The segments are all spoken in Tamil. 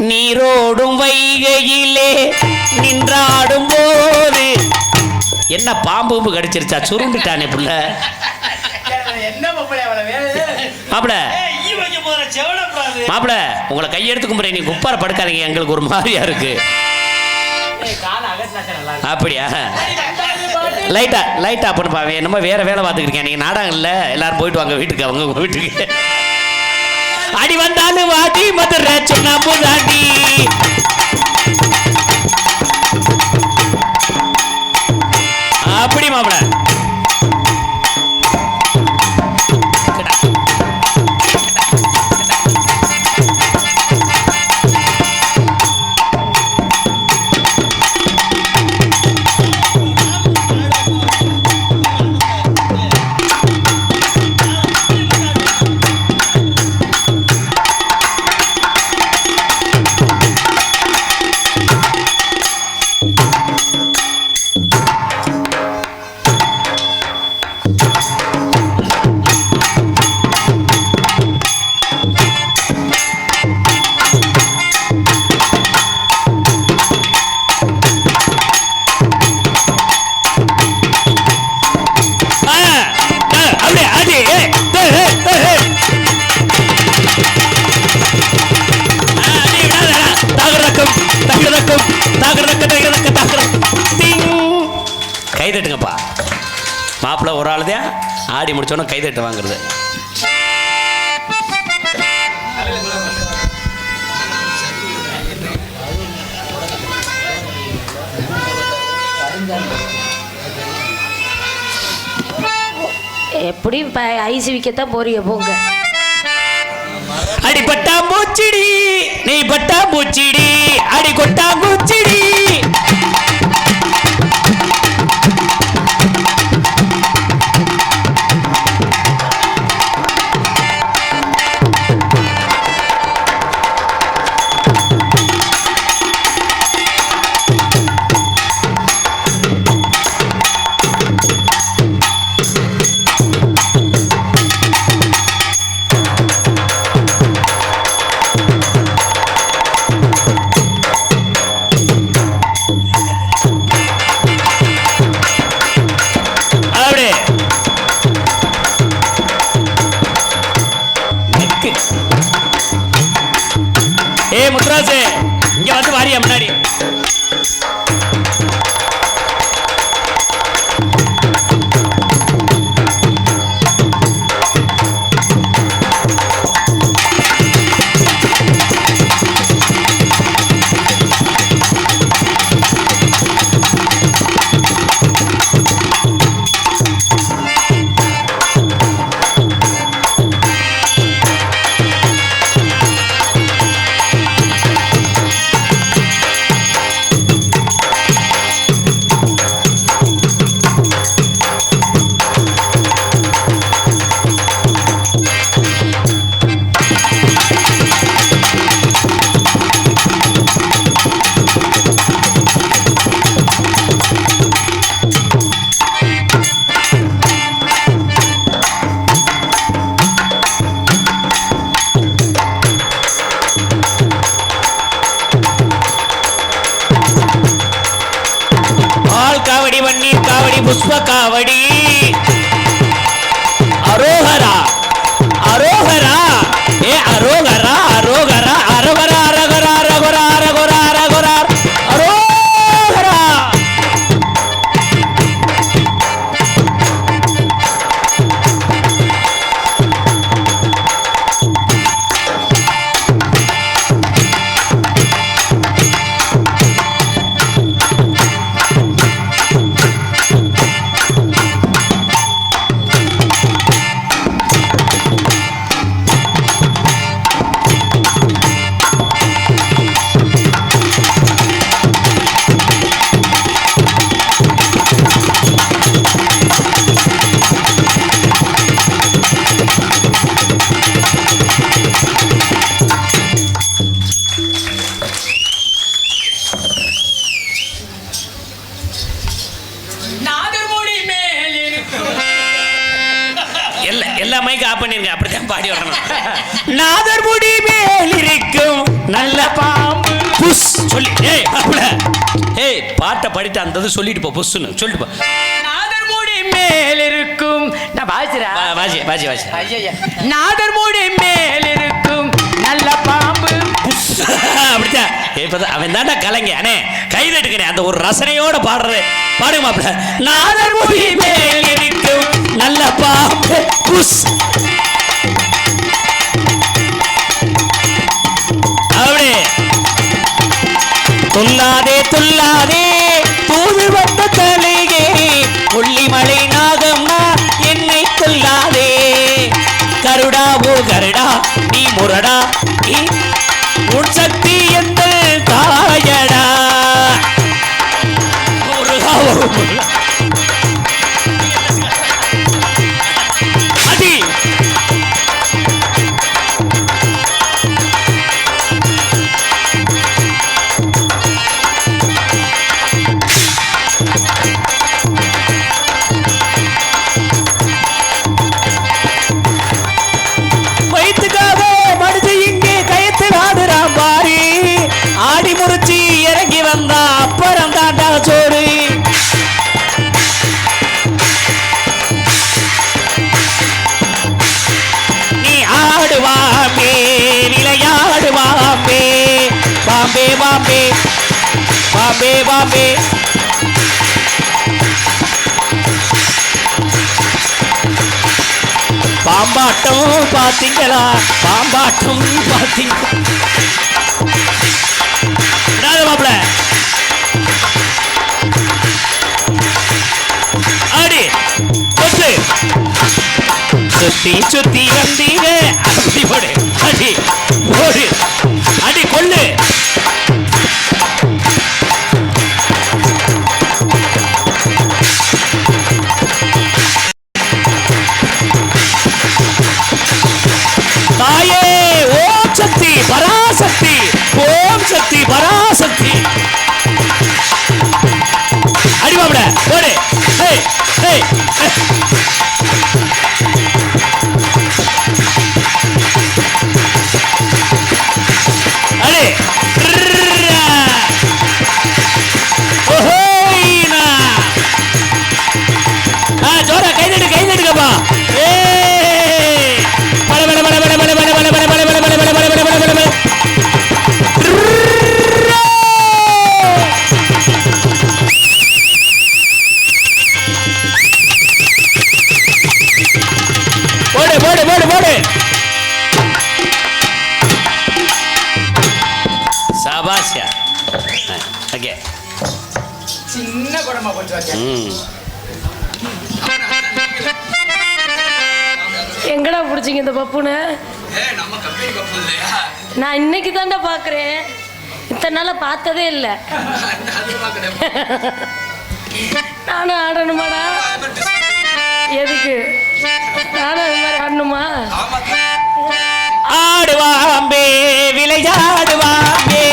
நீரோடும் வைகையிலே நின்றாடும் போது என்ன பாம்பு கடிச்சிருச்சா? சுருண்டுட்டானே புள்ள. மாப்பிள உங்களை கையெடுத்து கும்பிட்றேன். நீ குப்பார படுக்காதீங்க, எங்களுக்கு ஒரு மாதிரியா இருக்கு. அப்படியா? லைட்டா பண்ணுப்பா. என்னமோ வேற வேலை பார்த்துக்கிருக்கேன். நீங்க நாடகம் இல்ல, எல்லாரும் போயிட்டு வாங்க வீட்டுக்கு. அவங்க உங்க வீட்டுக்கு அடி வந்தாலும் வாடி மதுரை சொன்னா போதாடி. அப்படி மாப்பிள கைதட்டுங்கப்பா. மாப்பிள்ள ஒரு ஆள் தான் ஆடி முடிச்சோன்னா கைதட்டு வாங்குறது. எப்படி ஐஸ் விக்கத்தான் போறீங்க போங்க. அடி பட்டா பூச்சிடி நீ பட்டா பூச்சிடி அடி கொட்டா பூச்சிடி. முத்ராசு இங்க வந்து வாரியா முன்னாடி. காவடி வன்னீர் காவடி புஷ்ப காவடி அரோகரா அரோகரா ஏ அரோகரா அரோகரா அரவரா அரகரா அரகரா அரகரா அரகரா அரோகரா. மைக் ஆஃப் பண்ணிருங்க, அப்படித்தான் பாடி வரணும். நாதர்முடி மேல் இருக்கும் நல்ல பாம்பு புஸ் சொல்லி ஏய் பாட்டை படிட்டு அந்த சொல்லிட்டு போ, புஸ்ன்னு சொல்லிட்டு போ. நாதர்முடி மேல் இருக்கும் நான் வாசிரா வாசி வாசி வாசி. ஐயா நாதர்முடி மேல் இருக்கும் நல்ல பாம்பு அப்படித்தான். இப்பதான் அவன் தாண்டா கலைங்க அண்ணே, கை தட்டுக்கிறேன். அந்த ஒரு ரசனையோட பாடுறது பாடுங்க மாப்பிள்ள. நாதர்முடி மேல் இருக்கும் நல்ல பாம்பு புஸ். அப்படி துல்லாதே துல்லாதே தூது வந்த தலையே கொல்லிமலை நாகம்னா என்னை கொல்லாதே. கருடா ஓ கருடா நீ முரடா நீ உன் சக்தி எந்த தாயடா. அடி வயிற்றுக்காக மனுஷ இங்கே கயத்து ஆடுறான் பாரி. ஆடி முறிச்சி இறங்கி வந்தா அப்புறம் தாண்டா சோறு. நீ ஆடுவாமே விளையாடுவாமே பாம்பே பாம்பே பாம்பே பாம்பே. பாம்பாட்டம் பாத்தீங்களா, பாம்பாட்டம் பாத்தீங்க மாப்பிள. அடி கொத்து சுத்தி சுத்தி வந்தீங்க அப்படி போடு. அடி போடு அடி கொள்ளு. தாயே ஓம் சக்தி பராசக்தி, ஓம் சக்தி பராசக்தி. அடிவாப்ட போடு. ஹேய் ஹேய் அடே ஓஹோய்னா ஜோரா கை தட்டுக்கப்பா. ஏய் பல பல பல பல பல பல பல பல பல பல பல பல பல பல பல பல. போடு போடு போடு போடு. சாபாஷ்யா. ஓகே சின்ன குடமா போச்சு வாங்க. எங்கடா பிடிச்சிங்க இந்த பப்புனை? நான் இன்னைக்கு தாண்டா பார்க்குறேன், இத்தனை நாளாக பார்த்ததே இல்லை. நானும் ஆடணுமாடா? எதுக்கு நானும் அது மாதிரி ஆடணுமா? ஆடுவாம்பே விளையாடுவாம்பே.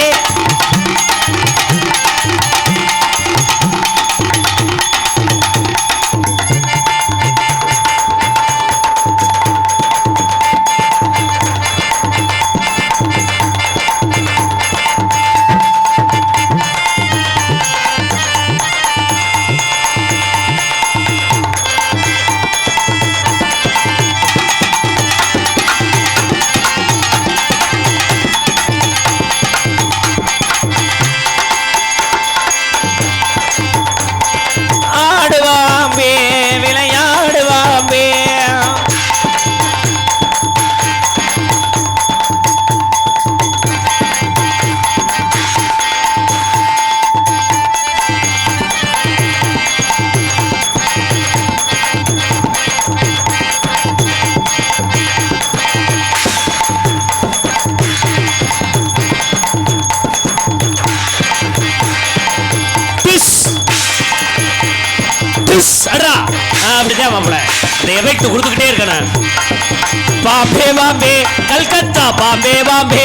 ஆடுவாம்பே விளையாடுவாம்பே. அப்படிதான் மாப்பிள இந்த எஃபெக்ட் கொடுத்துக்கிட்டே இருக்கணும். பாம்பே பாம்பே கல்கத்தா பாம்பே பாம்பே.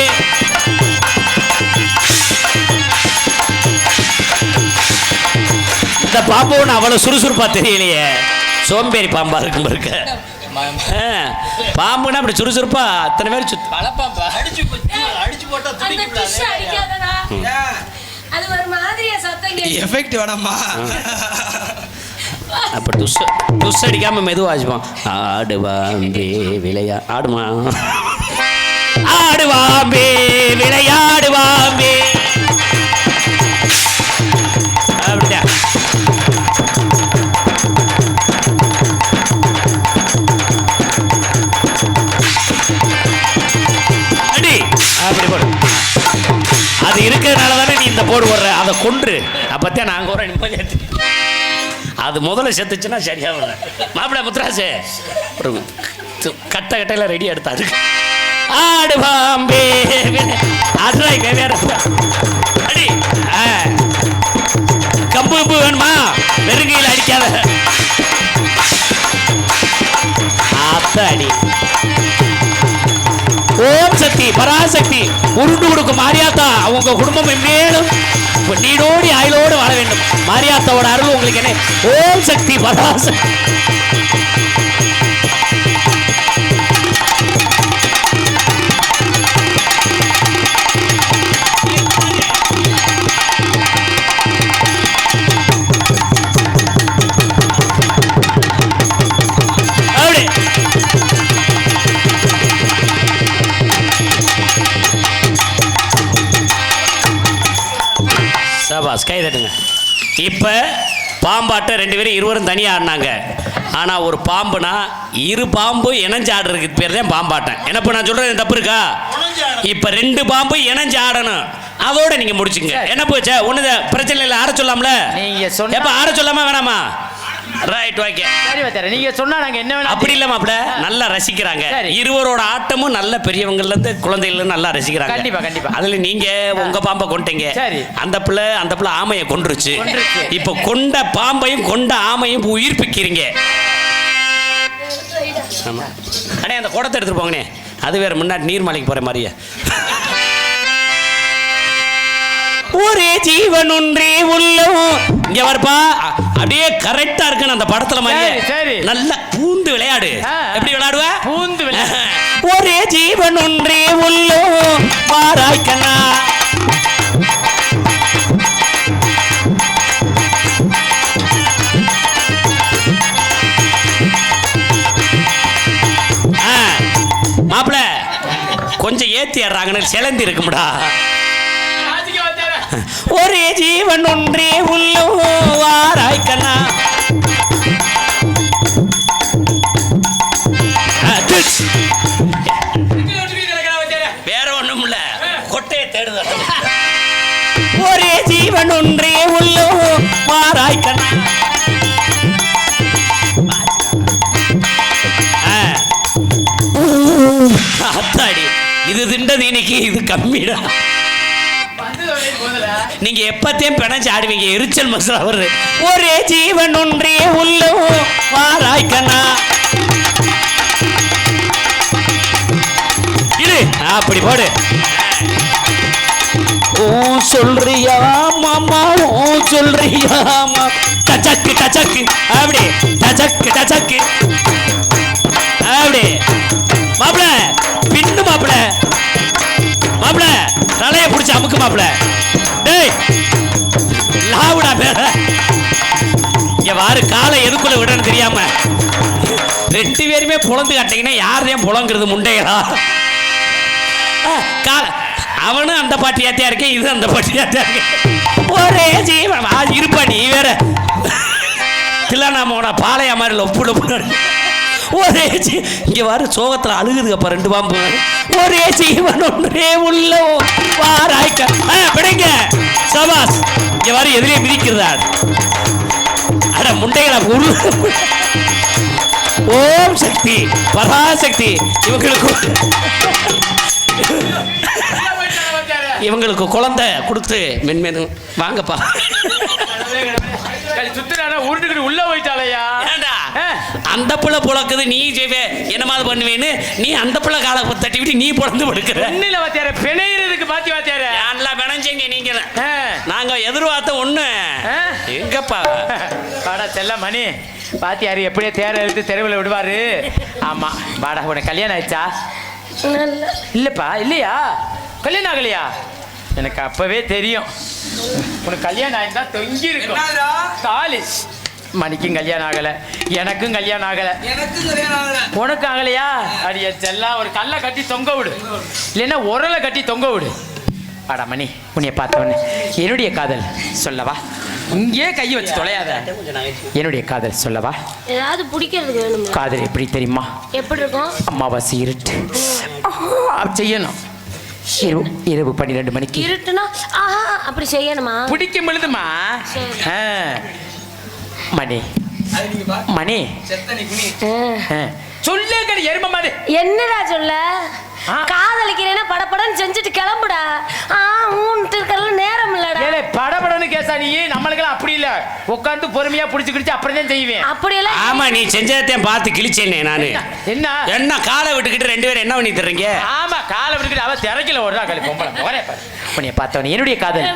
இந்த பாம்பு ஒன்று அவ்வளவு சுறுசுறுப்பா தெரியலையே, சோம்பேறி பாம்பா இருக்கும் இருக்க. பாம்புன்னா அப்படி சுறுசுறுப்பா அத்தனை பேர் அடிச்சு போட்டா அந்த டிஷ் அடிக்காதடா. அது ஒரு மாதிரியா சத்தம் கேக்குது. எஃபெக்ட் வேணாமா? அப்ப டுஸ் அடிக்காம மெதுவா ஆச்சுப்பான். ஆடுவாம்பே விளையா ஆடுமா ஆடுவாம்பே விளையாடுவாம்பே அப்படியா. அடி அப்படி போடு. அது இருக்கிறதுனால தானே நீ இந்த போடு போடுற. அதை கொன்று அப்பத்தான் நாங்கள் ஒரு நிம்மதி. அது முதல்ல செத்துச்சுன்னா சரியா வர மாப்பிள்ள முத்துராசு ஒரு கட்டையில ரெடி எடுத்தாரு. ஆடுவாம்பே அதுராய் வேற அடி. கம்பு கம்பு வேணுமா? வெறுங்கையில் அடிக்காத அடி. ஓம் சக்தி பராசக்தி உருண்டு கொடுக்கும் மாரியாத்தா அவங்க குடும்பம் மேலும் நீடோடி ஆயுளோடு வாழ வேண்டும். மாரியாத்தாவோட அருள் உங்களுக்கு என்ன? ஓம் சக்தி பராசக்தி. சபாஸ் கை தட்டுங்க. இப்போ பாம்பாட்ட 2 பேரும் இருவரும் தனியாக ஆடினாங்க. ஆனால் ஒரு பாம்புனா இரு பாம்பு இணைஞ்சு ஆடுறதுக்கு பேர் தான் பாம்பாட்டம். என்னப்போ நான் சொல்கிறது தப்பு இருக்கா? இப்போ 2 பாம்பு இணைஞ்சு ஆடணும். அதோட நீங்கள் முடிச்சுங்க. என்ன போச்சு? ஒன்று பிரச்சனை இல்லை. ஆட சொல்லாமல நீங்கள் சொன்ன எப்போ ஆட சொல்லாமா வேணாமா? ரைட் ஓகே சரி வச்சார நீங்க சொன்னா நாங்க என்ன வேணா அப்படி இல்ல மாப்ள நல்லா ரசிக்கிறாங்க. இருவரோட ஆட்டமும் நல்ல பெரியவங்கல இருந்து குழந்தைகள் நல்லா ரசிக்கிறாங்க. கண்டிப்பா கண்டிப்பா. அதுல நீங்க உங்க பாம்பை கொண்டீங்க. அந்த பிள்ளை ஆமையை கொன்றுச்சு. இப்ப கொண்ட பாம்பையும் கொண்ட ஆமையும் உயிர்ப்பிக்கிறீங்க. அண்ணே அந்த குடத்தை எடுத்துட்டு போங்கண்ணே. அது வேற முன்னாடி நீர்மலைக்கு போற மாதிரியே. ஒரே ஜீவன் ஒன்றே உள்ளம். இங்க வரப்பா அப்படியே கரெக்டா இருக்கு அந்த படத்துல மாதிரி. நல்ல பூந்து விளையாடு. எப்படி விளையாடுவ? பூந்து விளையாடு. ஒரே ஜீவன் ஒன்றே உள்ளம் பாராய்க்கண்ணா. மாப்பிள கொஞ்சம் ஏத்தி ஏறாங்கன்னு சிலந்தி இருக்கும்டா. ஒரே ஜீவன் ஒன்றே உள்ளோ வாராய்க்கண்ணா. வேற ஒண்ணும் இல்ல கொட்டையை தேடுத. ஒரே ஜீவன் ஒன்றே உள்ளோ வாராய்க்கண்ணா. அத்தாடி இது திண்டது இன்னைக்கு இது கம்மிடா. நீங்க எப்பத்தையும் பிணைச்சு ஆடுவீங்க. எரிச்சல் மசாலா வருது. ஒரே ஜீவன் ஒன்றே உள்ளோ வாராய்க்கண்ணா. இது அப்படி போடு. ஓ சொல்றியா மாமா ஓ சொல்றியா மாமா. டச்சக்கு டச்சக்கு அப்படி டச்சக்கு டச்சக்கு அப்படி. மாப்பிள பின்னு மாப்பிள மாப்பிள தலைய பிடிச்சி அமுக்கு மாப்பிள. டேய் லாவுடா பேர. இங்க வாரு காலை எதுக்குள்ள விடன்னு தெரியாம 2 பேருமே புலந்து காட்டீங்கன்னா யாரையும் புலங்கிறது முண்டைகளா? அவனும் அந்த பாட்டியாத்தியா இருக்கேன் இது அந்த பாட்டியாத்தியா இருக்கேன். ஒரே ஜீவன் இருப்பா நீ வேற தில்லானாமோட பாளைய மாதிரி ஒப்புடு. ஒரே இங்க வாரு சோகத்துல அழுகுதுப்பா 2 பாம்பு. ஒரே ஜீவன் ஒன்றே உள்ள வாராய்க்க விடுங்க. சபாஸ் இங்க வாரு எதிரே மிதிக்கிறதா? அட முண்டைகளை உரு. ஓம் சக்தி பராசக்தி இவங்களுக்கு குழந்தை கொடுத்து மென்மேனும் வாங்கப்பா. சுத்துறானா உருட்டுக்கிட்டு உள்ள போயிட்டாலையா ஏண்டா அந்த புள்ள புழக்குது நீ செய்வே என்னமாவது பண்ணுவேன்னு நீ அந்த புள்ள காலை தட்டி விட்டு நீ பிறந்து படுக்கிற ஒண்ணுல வாத்தியார பிணையிறதுக்கு பாத்தி வாத்தியார எல்லாம் பிணைஞ்சீங்க நீங்க நாங்க எதிர்பார்த்த ஒண்ணு எங்கப்பா வாடா செல்ல மணி பாத்தியாரு எப்படியே தேர எடுத்து தெருவில் விடுவாரு ஆமா வாடா உனக்கு கல்யாணம் ஆயிடுச்சா இல்லப்பா இல்லையா கல்யாணம் ஆகலையா எனக்கு அப்பவே தெரியும் உனக்கு கல்யாணம் ஆயிருந்தா தொங்கி இருக்கும் தாலி மணிக்கும் கல்யாணம் ஆகல எனக்கும் கல்யாணம் ஆகல உனக்கு ஆகலையா அடிய செல்லா ஒரு கல்லை கட்டி தொங்க விடு இல்லைன்னா உரலை கட்டி தொங்க விடு வாடா மணி உன்னைய பார்த்தவொடனே என்னுடைய காதல் சொல்லவா இங்கே கையை வச்சு தொலையாத என்னுடைய காதல் சொல்லவா ஏதாவது பிடிக்கிறதுக்கு வேணும் காதல் எப்படி தெரியுமா எப்படி இருக்கும் அமாவாசை இருட்டு செய்யணும் இரவு 12 மணிக்கு இருட்டுனா அப்படி செய்யணுமா பிடிக்கும் பொழுதுமா மணி மணி சொல்லே கடி எரும மாதிரி என்னடா சொல்ல காதலிக்கிறேன்னா படப்படன்னு செஞ்சுட்டு கிளம்புடா ஊன்ட்டு இருக்கல நேரம் இல்லடா ஏலே படபடன்னு கேசா நீ நம்மளுக்கெல்லாம் அப்படி இல்ல உட்கார்ந்து பொறுமையா புடிச்சு கிடிச்சு அப்புறம் தான் செய்வேன் அப்படி எல்லாம் ஆமா நீ செஞ்சதையும் பார்த்து கிழிச்சேனே நானு என்ன என்ன காலை விட்டுக்கிட்டு ரெண்டு பேரும் என்ன பண்ணி தர்றீங்க ஆமா காலை விட்டுக்கிட்டு அவ திரைக்கல ஓடுறா கழி பொம்பளை போறே உன்னைய பார்த்தவனே என்னுடைய காதல்